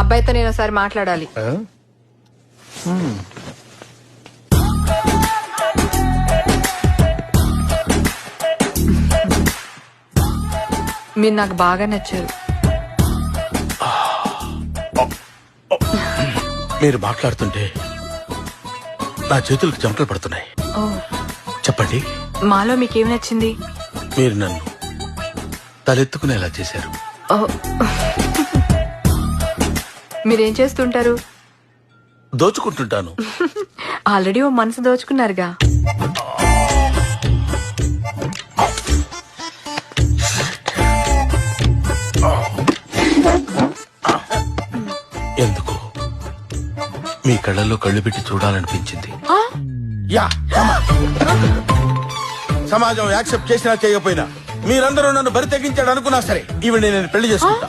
అబ్బాయితో నేను ఒకసారి మాట్లాడాలి. మీరు నాకు బాగా నచ్చారు. మీరు మాట్లాడుతుంటే నా చేతులకు చెమటలు పడుతున్నాయి. ఓ, చెప్పండి, మాలో మీకేం నచ్చింది? మీరు నన్ను తలెత్తుకునేలా చేశారు. ఓ, మీరేం చేస్తుంటారు? దోచుకుంటుంటాను. ఆల్రెడీ ఓ మనసు దోచుకున్నారుగా. ఎందుకు మీ కళ్ళల్లో కళ్ళు పెట్టి చూడాలనిపించింది. ఆ? యా, సమాజం యాక్సెప్ట్ చేసినా చేయకపోయినా మీరందరూ నన్ను బరి తెగించాడు అనుకున్నా సరే ఈవిడ నేను పెళ్లి చేసుకుంటా.